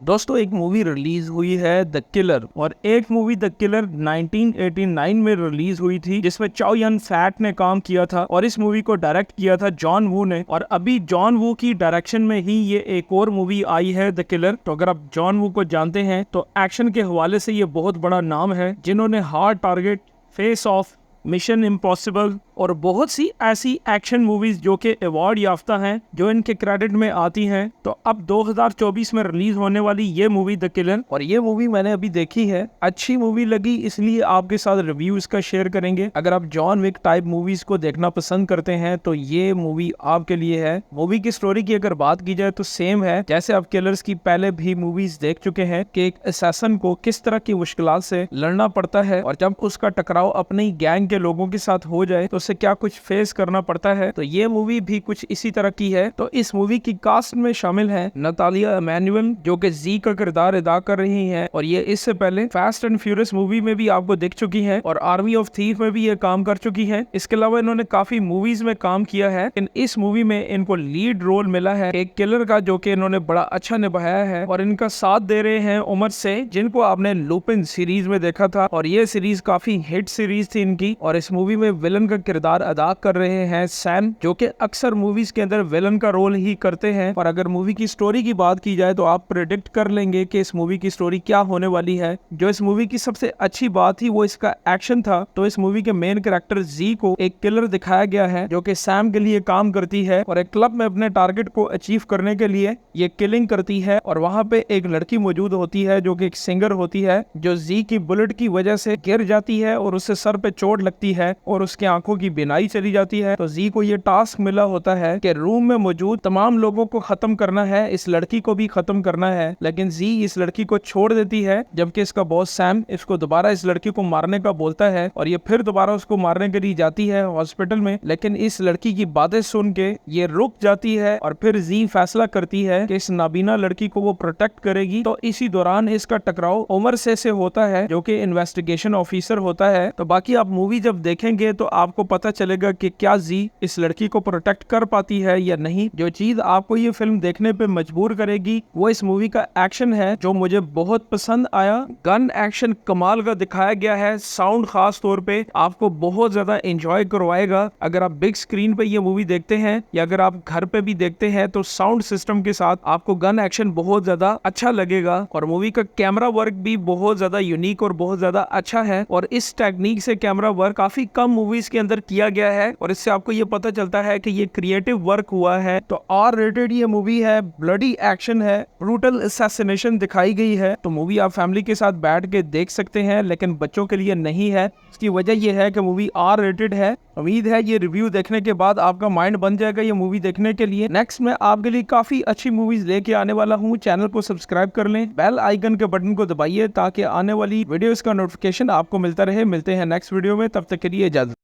दोस्तों एक movie release हुई है द किलर और एक मूवी द किलर 1989 में रिलीज हुई थी जिसमें चाओ यन फैट ने काम किया था और इस मूवी को डायरेक्ट किया था जॉन वू ने। और अभी जॉन वू की डायरेक्शन में ही ये एक और मूवी आई है द किलर। तो अगर आप जॉन वू को जानते हैं तो एक्शन के हवाले से ये बहुत बड़ा नाम है, जिन्होंने hard target, face of, mission impossible और बहुत सी ऐसी एक्शन मूवीज जो कि अवार्ड याफ्ता हैं जो इनके क्रेडिट में आती हैं। तो अब 2024 में रिलीज होने वाली ये मूवी द किलर, और ये मूवी मैंने अभी देखी है, अच्छी मूवी लगी इसलिए आपके साथ रिव्यू इसका शेयर करेंगे। अगर आप जॉन विक टाइप मूवीज को देखना पसंद करते हैं तो ये मूवी आपके लिए है। मूवी की स्टोरी की अगर बात की जाए तो सेम है जैसे आप किलर्स की पहले भी मूवीज देख चुके हैं कि एक असैसन को किस तरह की मुश्किलात से लड़ना पड़ता है और जब उसका टकराव अपनी गैंग के लोगों के साथ हो जाए तो उसे क्या कुछ फेस करना पड़ता है। तो ये मूवी भी कुछ इसी तरह की है। तो इस मूवी की कास्ट में शामिल है नतालिया इमैनुअल जो कि जी का किरदार अदा कर रही हैं और ये इससे पहले फास्ट एंड फ्यूरियस मूवी में भी आपको दिख चुकी हैं और आर्मी ऑफ थीफ में भी ये काम कर चुकी हैं। इसके अलावा इन्होंने काफी मूवीज में काम किया है। इस मूवी में इनको लीड रोल मिला है एक किलर का जो कि इन्होंने बड़ा अच्छा निभाया है और इनका साथ दे रहे हैं उमर से, जिनको आपने लुपिन सीरीज में देखा था और ये सीरीज काफी हिट सीरीज थी इनकी। और इस मूवी में विलन का किरदार अदा कर रहे हैं सैम, जो कि अक्सर मूवीज के अंदर विलन का रोल ही करते हैं। और अगर मूवी की स्टोरी की बात की जाए तो आप प्रेडिक्ट कर लेंगे कि इस मूवी की स्टोरी क्या होने वाली है। जो इस मूवी की सबसे अच्छी बात थी वो इसका एक्शन था। तो इस मूवी के मेन कैरेक्टर जी को एक किलर दिखाया गया है जो कि सैम के लिए काम करती है और एक क्लब में अपने टारगेट को अचीव करने के लिए ये किलिंग करती है। और वहां पे एक लड़की मौजूद होती है जो कि एक सिंगर होती है जो जी की बुलेट की वजह से गिर जाती है और उससे सर पे चोट लगती है और उसके आंखों की बिनाई चली जाती है। तो जी को ये टास्क मिला होता है कि रूम में मौजूद तमाम लोगों को खत्म करना है, इस लड़की को भी खत्म करना है। लेकिन जी इस लड़की को छोड़ देती है जबकि इसका बॉस सैम इसको दोबारा इस लड़की को मारने का बोलता है और ये फिर दोबारा उसको मारने के लिए जाती है हॉस्पिटल में। लेकिन इस लड़की की बातें सुन के ये रुक जाती है और फिर जी फैसला करती है कि इस नाबीना लड़की को वो प्रोटेक्ट करेगी। तो इसी दौरान इसका टकराव उमर से होता है जो कि इन्वेस्टिगेशन ऑफिसर होता है। तो बाकी आप मूवी जब देखेंगे तो आपको पता चलेगा कि क्या जी इस लड़की को प्रोटेक्ट कर पाती है या नहीं। जो चीज आपको ये फिल्म देखने पे मजबूर करेगी वो इस मूवी का एक्शन है जो मुझे बहुत पसंद आया। गन एक्शन कमाल का दिखाया गया है, साउंड खास तौर पे आपको बहुत ज्यादा एंजॉय करवाएगा। अगर आप बिग स्क्रीन पे ये मूवी देखते हैं या अगर आप घर पे भी देखते हैं तो साउंड सिस्टम के साथ आपको गन एक्शन बहुत ज्यादा अच्छा लगेगा। और मूवी का कैमरा वर्क भी बहुत ज्यादा यूनिक और बहुत ज्यादा अच्छा है और इस टेक्निक से कैमरा वर्क काफी कम मूवीज के अंदर किया गया है और इससे आपको ये पता चलता है कि ये क्रिएटिव वर्क हुआ है। तो आर रेटेड ये मूवी है, ब्लडी एक्शन है, ब्रूटल असैसिनेशन दिखाई गई है। तो मूवी आप फैमिली के साथ बैठ के देख सकते हैं लेकिन बच्चों के लिए नहीं है। इसकी वजह यह है कि मूवी आर रेटेड है। उम्मीद है ये रिव्यू देखने के बाद आपका माइंड बन जाएगा ये मूवी देखने के लिए। नेक्स्ट मैं आपके लिए काफी अच्छी मूवीज लेके आने वाला हूँ। चैनल को सब्सक्राइब कर लें, बेल आइकन के बटन को दबाइए ताकि आने वाली वीडियोस का नोटिफिकेशन आपको मिलता रहे। मिलते हैं नेक्स्ट वीडियो में, तब तक के लिए इजाजत।